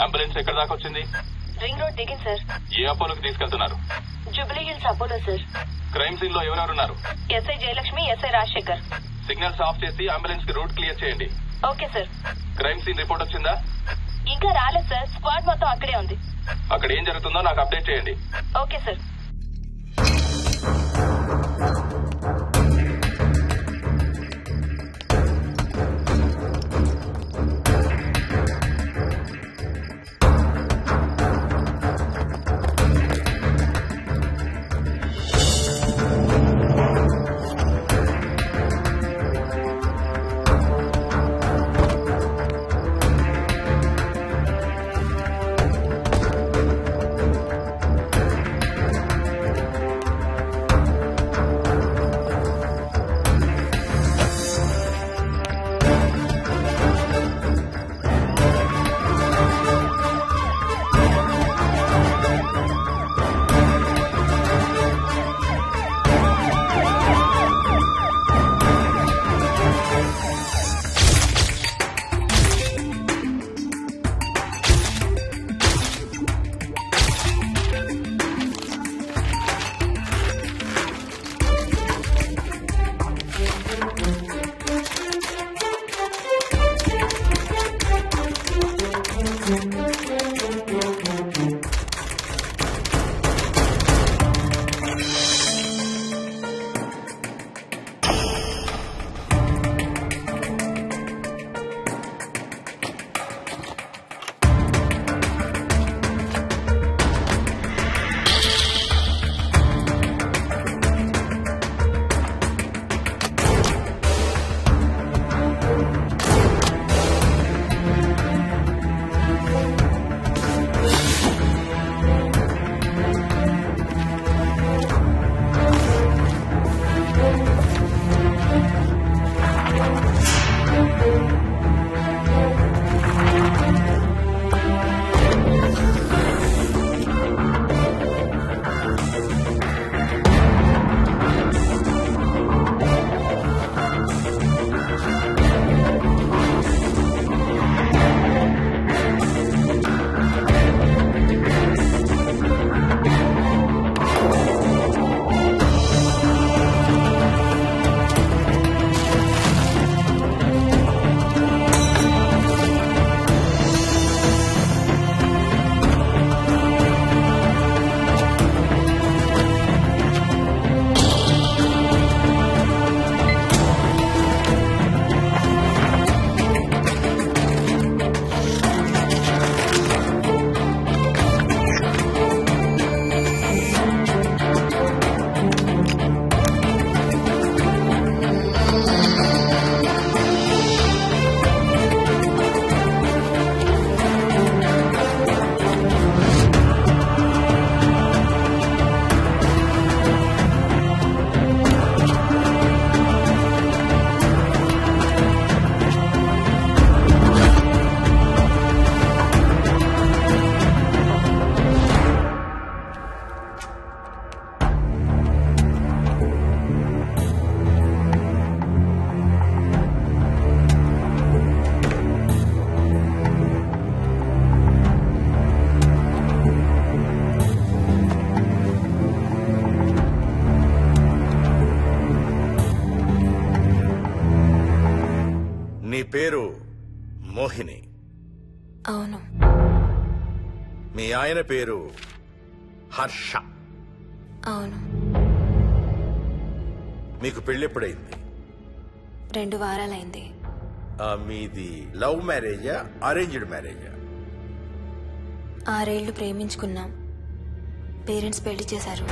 Ambulance ఎక్కడ దాకా వచ్చింది? రింగ్ రోడ్ దిగింది సార్. ఏ అపోలోకి తీసుకెళ్తున్నారు? Jubilee Hills Apollo sir. Crime scene లో ఎవరెవరున్నారు? SI Jayalakshmi, SI Rajasekhar. Signals off చేసి అంబులెన్స్ కి రూట్ క్లియర్ చేయండి. Okay sir. Crime scene report వచ్చిందా? ఇంకా రాలేదు సార్. స్క్వాడ్ మొత్తం అక్కడే ఉంది. అక్కడ ఏం జరుగుతుందో నాకు అప్డేట్ చేయండి. Okay sir. నీ పేరు మోహిని? అవును. మీ ఆయన పేరు హర్ష? అవును. మీకు పెళ్ళెప్పుడైంది? 2 వారాలైంది. మీది లవ్ మ్యారేజా అరేంజ్డ్ మ్యారేజా? 6 ఏళ్లు ప్రేమించుకున్నాం. పేరెంట్స్ పెళ్లి చేశారు.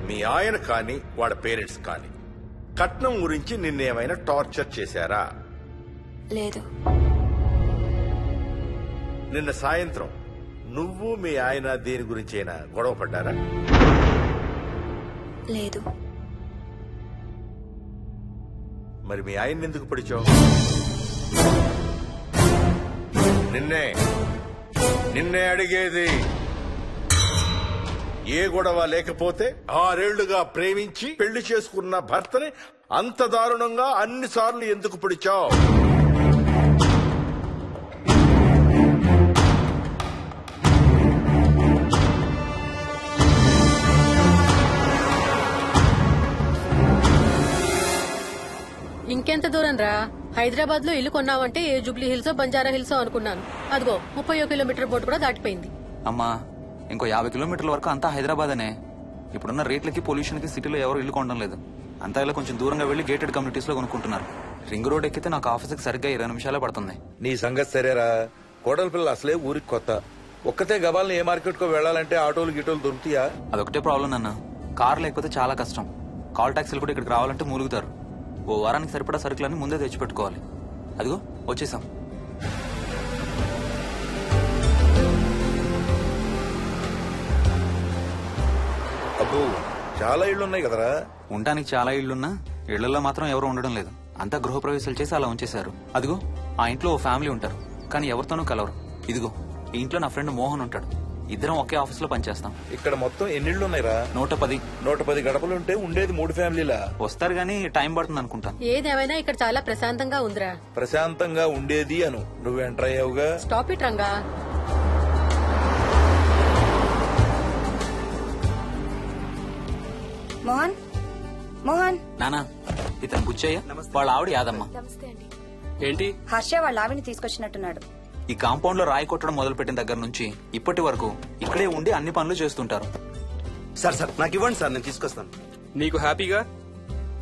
మీ ఆయన కానీ వాడి పేరెంట్స్ కానీ కట్నం గురించి నిన్నేమైనా టార్చర్ చేశారా? లేదు. నిన్న సాయంత్రం నువ్వు మీ ఆయన దేని గురించైనా గొడవ పడ్డారా? లేదు. మరి మీ ఆయన ఎందుకు పిడిచావు? నిన్నే అడిగేది. ఏ గొడవ లేకపోతే 6 ఏళ్లుగా ప్రేమించి పెళ్లి చేసుకున్న భర్తని అంత దారుణంగా అన్నిసార్లు ఎందుకు పిడిచావు? దూరం రా. హైదరాబాద్ లో ఇల్లు కొన్నావంటే ఏ జూబ్లీ హిల్స్ బంజారా హిల్స్ అనుకున్నాను. అదిగో 31 కిలోమీటర్ బోర్డు కూడా దాటిపోయింది. అమ్మా ఇంకో 50 కిలోమీటర్ల వరకు అంతా హైదరాబాద్ అనే. ఇప్పుడున్న రేట్లకి పొల్యూషన్ కి సిటీలో ఎవరు ఇల్లు కొనడం లేదు. అంతా ఇలా కొంచెం దూరంగా వెళ్లి గేటెడ్ కమ్యూనిటీస్ లో కొనుక్కుంటున్నారు. రింగ్ రోడ్ ఎక్కితే నాకు ఆఫీస్కి సరిగ్గా 20 నిమిషాలే పడుతుంది. నీ సంగతి సరేరా, కోడల పిల్ల అసలే ఊరికి కొత్త. ఒక్కతే గబాల్ని ఏ మార్కెట్ కో వెళ్లాలంటే ఆటోలు గిటోలు దొరుకుతాయా? అదొకటే ప్రాబ్లం అన్న. కార్ లేకపోతే చాలా కష్టం. కాల్ టాక్సీలు కూడా ఇక్కడికి రావాలంటే మూలుగుతారు. ఓ వారానికి సరిపడా సరుకులన్నీ ముందే తెచ్చిపెట్టుకోవాలి. అదిగో వచ్చేసాం. అబ్బో చాలా ఇళ్లున్నాయి కదరా. ఉండడానికి చాలా ఇళ్లున్నా ఇళ్లలో మాత్రం ఎవరు ఉండడం లేదు. అంతా గృహప్రవేశాలు చేసి అలా ఉంచేశారు. అదిగో ఆ ఇంట్లో ఓ ఫ్యామిలీ ఉంటారు, కానీ ఎవరితోనూ కలవరు. ఇదిగో ఈ ఇంట్లో నా ఫ్రెండ్ మోహన్ ఉంటాడు. ఇద్దరం ఒకే ఆఫీస్ లో పనిచేస్తాం. ఇక్కడ మొత్తం ఎన్నిళ్లున్నాయిరా? 110. 110 గడపలుంటే ఉండేది 3 ఫ్యామిలీలా. వస్తారు గానీ టైం పడుతుంది అనుకుంటాను. ఏదేమైనా ఇక్కడ చాలా ప్రశాంతంగా ఉందిరా. ప్రశాంతంగా ఉండేది అను, నువ్వు ఎంటర్ అయ్యావుగా. Stop it Ranga. మోహన్ మోహన్ నానా ఇతను బుచ్చయ్య, వాళ్ళ ఆవిడ యాదమ్మ. ఏంటి? హర్ష వాళ్ళ ఆవిని తీసుకొచ్చినట్టున్నాడు. ఈ కాంపౌండ్ లో రాయి కొట్టడం మొదలు పెట్టిన దగ్గర నుంచి ఇప్పటి వరకు ఇక్కడే ఉండి అన్ని పనులు చేస్తుంటారు. సార్ నాకు ఇవ్వండి సార్, నేను తీసుకొస్తాను. నీకు హ్యాపీగా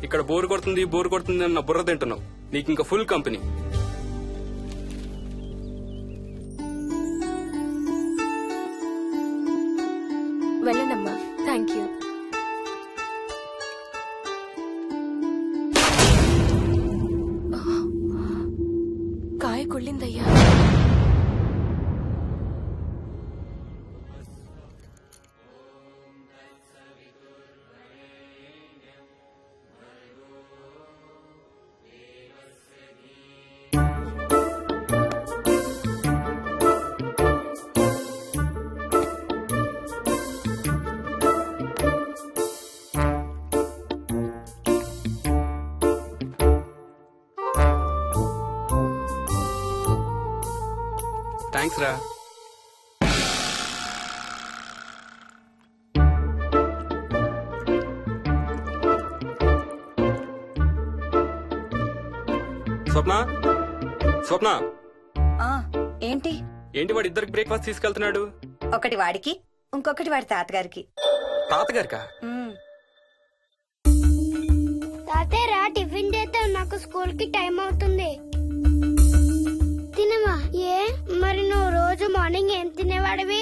ఇక్కడ బోర్ కొడుతుంది అన్న బుర్ర తింటున్నావు. నీకు ఇంకా ఫుల్ కంపెనీ. వెళ్ళండమ్మా. Thank you. కాయ కుళ్ళిందయ్యా. థ్యాంక్స్ రా. స్వప్న ఆ ఏంటి ఏంటి వాడు ఇద్దరికి బ్రేక్ఫాస్ట్ తీసుకెళ్తున్నాడు? ఒకటి వాడికి, ఇంకొకటి వాడి తాతగారికి. తాతగారికా? తాతయ్య టిఫిన్ చేద్దాం, నాకు స్కూల్ కి టైం అవుతుంది. తినమా? ఏ మరి నువ్వు రోజు మార్నింగ్ ఏం తినేవాడివి?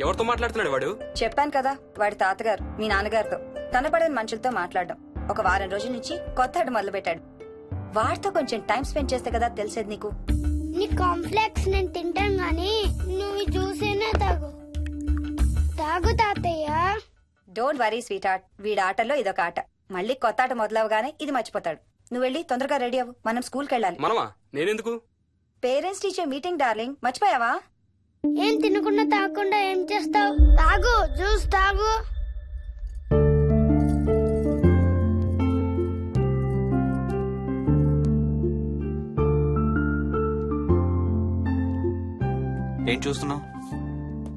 ఎవరితో మాట్లాడుతున్నాడు వాడు? చెప్పాను కదా, వాడి తాతగారు మీ నాన్నగారితో కనపడని మనుషులతో మాట్లాడడం. ఒక వారం రోజుల నుంచి కొత్త ఆడు మొదలు పెట్టాడు. వాడితో కొంచెం టైం స్పెండ్ చేస్తే కదా తెలిసేది నీకు. నీ కాంప్లెక్స్ నేను తింటాను గానీ నువ్వు జ్యూసేనే తాగు. తాగు తాతయ్య. డోంట్ వరీ స్వీట్ హార్ట్, వీడి ఆటల్లో ఇదొక ఆట. మళ్ళీ కొత్త ఆట మొదలవగానే ఇది మర్చిపోతాడు. నువ్వు వెళ్ళి తొందరగా రెడీ అవ్వు, మనం స్కూల్కి వెళ్ళాలి. మనమా? నేనెందుకు? పేరెంట్స్ టీచర్ మీటింగ్ డార్లింగ్, మర్చిపోయావా? ఏం తినకుండా తాగకుండా ఏం చేస్తావు? తాగు, జ్యూస్ తాగు. ఏం చూస్తున్నావు?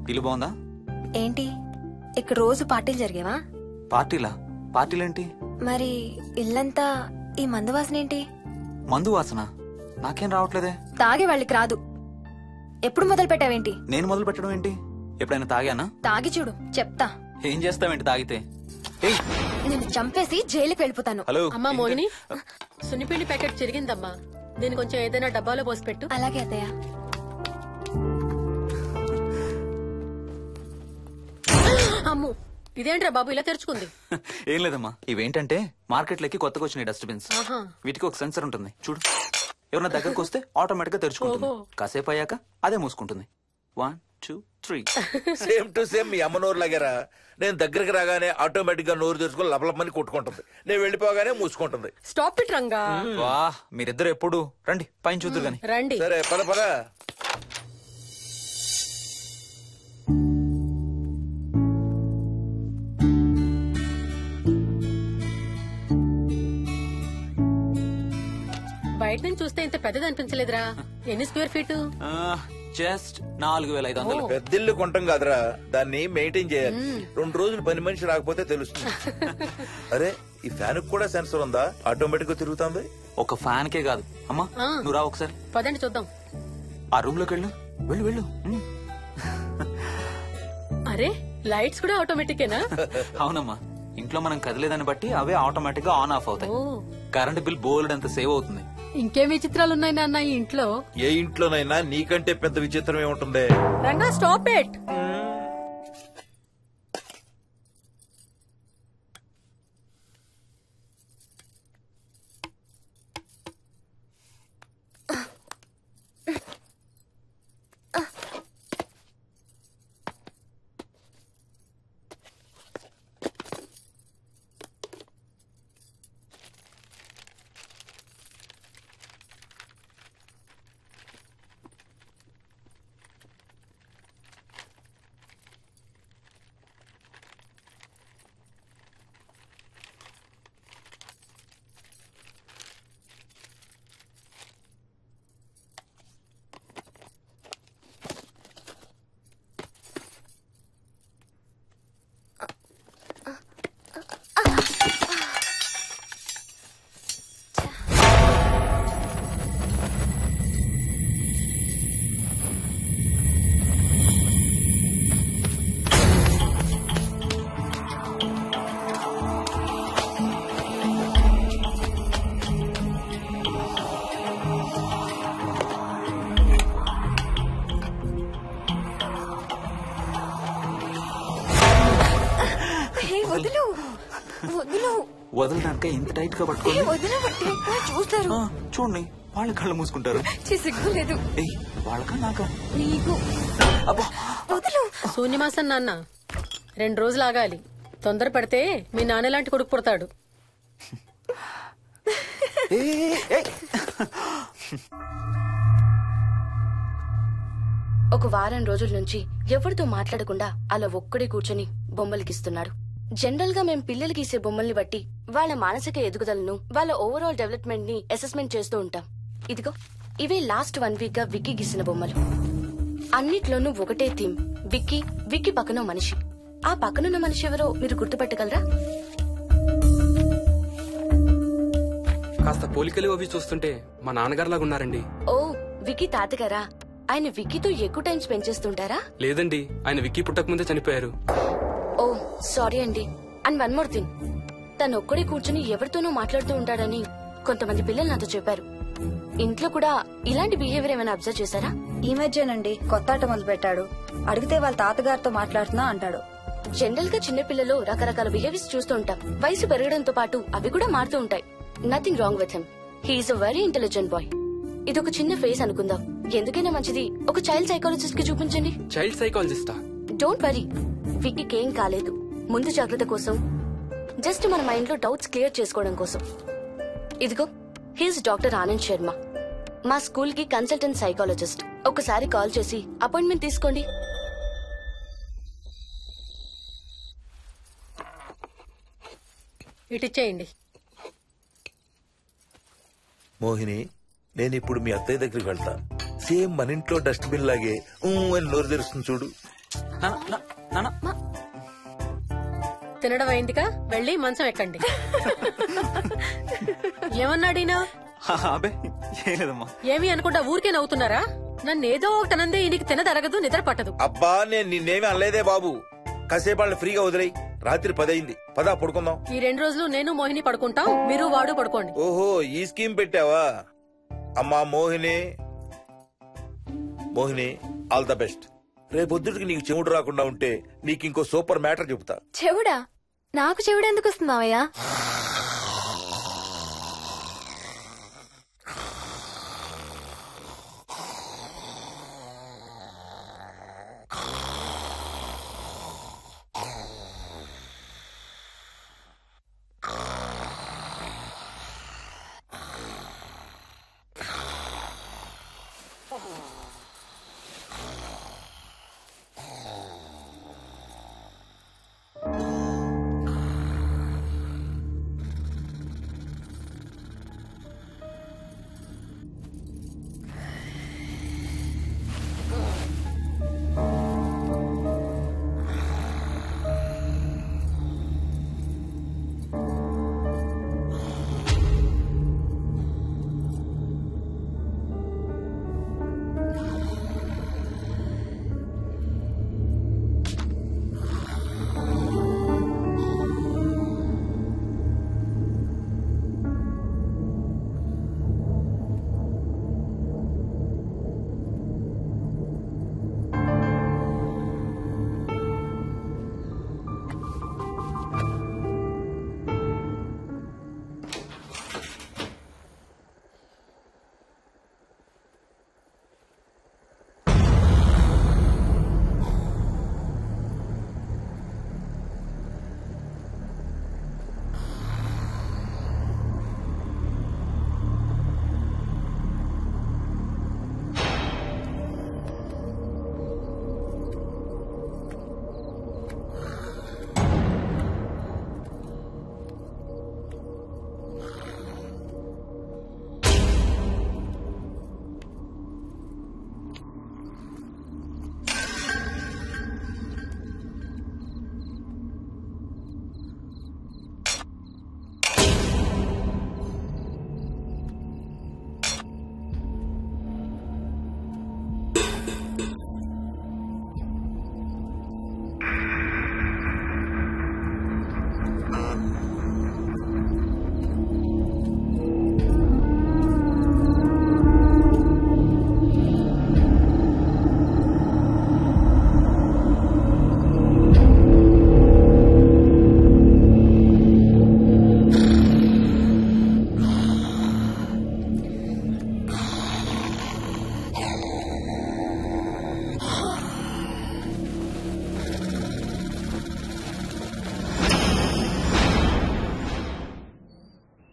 ఇల్లు బాగుందా? ఏంటి ఇక్కడ రోజు పార్టీలు జరిగేవా? పార్టీలేంటి? మరి ఇల్లంతా ఈ మందు వాసన ఏంటి? మందు వాసన నాకేం రావట్లేదే. తాగే వాళ్ళకి రాదు. ఎప్పుడు మొదలు పెట్టావేంటి? నేను మొదలు పెట్టడం ఏంటి? ఎప్పుడైనా తాగానా? తాగి చూడు, చెప్తా. ఏం చేస్తావేంటి తాగితే? నేను చంపేసి జైలుకి వెళ్ళిపోతాను. హలో అమ్మా మోహిని, సున్నిపిండి ప్యాకెట్ చిరిగిందమ్మా. దీన్ని కొంచెం ఏదైనా డబ్బాలో పోసి పెట్టు. అలాగే అత్తయ్య. అమ్ము, ఇదేంట్రా బాబు ఇలా తెరుచుకుంది? ఏం లేదమ్మా, ఇవేంటంటే మార్కెట్లోకి కొత్తగా వచ్చిన డస్ట్బిన్స్. ఆహా. వీటికి ఒక సెన్సర్ ఉంటుంది చూడు. ఎవరైనా దగ్గరకు వస్తే ఆటోమేటిక్ గా తెరుచుకుంటుంది. ఓహో. కాసేపు అయ్యాక అదే మూసుకుంటుంది. 1 2 3. సేమ్ టు సేమ్ మీ అమ్మ నోరు లాగారా. నేను దగ్గరికి రాగానే ఆటోమేటిక్ గా నోరు తెరుచుకొని లపలపని కొట్టుకుంటుంది. నేను వెళ్ళిపోగానే మూసుకుంటుంది. Stop it Ranga. వా, మీరిద్దరు ఎప్పుడు రండి పైన చూద్దరు గాని. రండి. సరే పద పద. బయట నుంచి చూస్తే ఇంత పెద్దది అనిపించలేదురా. ఎన్ని స్క్వేర్ ఫీట్? జస్ట్ 4500. పెద్దిల్లు కొంటాం కాదురా, దాన్ని మెయింటైన్ చేయాలి. 2 రోజులు పని మనిషి రాకపోతే తెలుస్తుంది. అరే ఈ ఫ్యాన్ కూడా సెన్సర్ ఉందా? ఆటోమేటిక్ గా తిరుగుతుంది. ఒక ఫ్యాన్ కే కాదు అమ్మా, ఆ. నువ్వు రా ఒకసారి పదండి చూద్దాం. ఆ రూమ్ లోకి వెళ్ళు. వెళ్ళు వెళ్ళు. అరే లైట్స్ కూడా ఆటోమేటికేనా? అవునమ్మా, ఇంట్లో మనం కదిలేదాన్ని బట్టి అవే ఆటోమేటిక్ గా ఆన్ ఆఫ్ అవుతాయి. ఓ కరెంట్ బిల్ బోల్డ్ అంత సేవ్ అవుతుంది. ఇంకేం విచిత్రాలు ఉన్నాయి నాన్న ఈ ఇంట్లో. ఏ ఇంట్లోనైనా నీకంటే పెద్ద విచిత్రం ఏముంటుంది? Ranga stop it. వదలడానిక ఇంత టైట్ గా పట్టుకోండి. చూస్తారు. చూడండి, వాళ్ళ కళ్ళు మూసుకుంటారు. సిగ్గులేదు ఏయ్, వాళ్ళకా నాకా? నీకు. అబ్బా, శూన్యమాసం నాన్న 2 రోజులు ఆగాలి. తొందర పడితే మీ నాన్న లాంటి కొడుకు పుడతాడు. ఒక వారం రోజుల నుంచి ఎవరితో మాట్లాడకుండా అలా ఒక్కడే కూర్చొని బొమ్మలు గీస్తున్నాడు. జనరల్ గా మేం పిల్లలు గీసే బొమ్మల్ని బట్టి వాళ్ళ మానసిక ఎదుగుదలను, వాళ్ళ ఓవరాల్ డెవలప్మెంట్ ని అసెస్మెంట్ చేస్తూ ఉంటాం. ఇదిగో ఇవే లాస్ట్ 1 వీక్ గా విక్కీ గీసిన బొమ్మలు. అన్నిట్లోనూ ఒకటే థీమ్, విక్కీ, విక్కీ పక్కన మనిషి. ఆ పక్కనున్న మనిషి ఎవరో మీరు గుర్తుపట్టగలరా? కాస్త పోలికలు అవి చూస్తుంటే మా నాన్నగారులాగా ఉన్నారండి. ఓ, విక్కీ తాతగారా? ఆయన విక్కీతో ఎక్కువ టైం స్పెండ్ చేస్తుంటారా? లేదండి, ఆయన విక్కీ పుట్టక ముందే చనిపోయారు. ఓ సారీ అండి. అండ్ 1 మోర్ థింగ్, తను ఒక్కడే కూర్చుని ఎవరితోనూ మాట్లాడుతూ ఉంటాడని కొంతమంది పిల్లలు నాతో చెప్పారు. ఇంట్లో కూడా ఇలాంటి బిహేవియర్ ఏమైనా అబ్జర్వ్ చేశారా? ఈ మధ్యనండి కొత్త ఆట మొదలు పెట్టాడు. అడిగితే వాళ్ళ తాతగారితో మాట్లాడుతున్నా అంటాడు. జనరల్ గా చిన్న పిల్లలు రకరకాల బిహేవియర్స్ చూస్తూ ఉంటాం. వయసు పెరగడంతో పాటు అవి కూడా మారుతూ ఉంటాయి. Nothing wrong with him. He is a very intelligent boy. ఇదొక చిన్న ఫేస్ అనుకుందాం. ఎందుకైనా మంచిది ఒక చైల్డ్ సైకాలజిస్ట్ కి చూపించండి. చైల్డ్ సైకాలజిస్టా? డోంట్ వరీ, విక్కీకి ఏం కాలేదు. ముందు జాగ్రత్త కోసం, జస్ట్ మన మైండ్ లో డౌట్స్ క్లియర్ చేసుకోవడం కోసం. ఇదిగో, హీస్ డాక్టర్ ఆనంద్ శర్మ, మా స్కూల్ కి కన్సల్టెంట్ సైకాలజిస్ట్. ఒకసారి కాల్ చేసి అపాయింట్మెంట్ తీసుకోండి. ఇటిచ్చేయండి. మోహిని, నేను ఇప్పుడు మీ అత్తయ్య దగ్గరికి వెళ్తా. సేమ్ మన ఇంట్లో డస్ట్ బిన్ లాగే అని నోరు తెరుస్తుంది చూడు. తినడం అయిందిగా, వెళ్ళి మంచం ఎక్కండి. ఏమన్నాడీనా? అబ్బే ఏం లేదమ్మా. ఏమి అనుకుంటా ఊరికే నవ్వుతున్నారా? నన్ను ఏదో ఒకటి అనందే ఈయనకి తినదరగదు, నిద్ర పట్టదు. అబ్బా, నేను నిన్నేమి అనలేదే బాబు. కాసేపు వాళ్ళని ఫ్రీగా వదిలేయి. రాత్రి 10 అయింది, పదా పడుకుందాం. ఈ 2 రోజులు నేను మోహిని పడుకుంటాం, మీరు వాడు పడుకోండి. ఓహో, ఈ స్కీమ్ పెట్టావా? అమ్మా Mohini, Mohini, all the best. రేపొద్దుటికి నీకు చెవుడు రాకుండా ఉంటే నీకు ఇంకో సూపర్ మ్యాటర్ చెబుతా. చెవుడా? నాకు చెవుడు ఎందుకు వస్తుంది మావయ్య?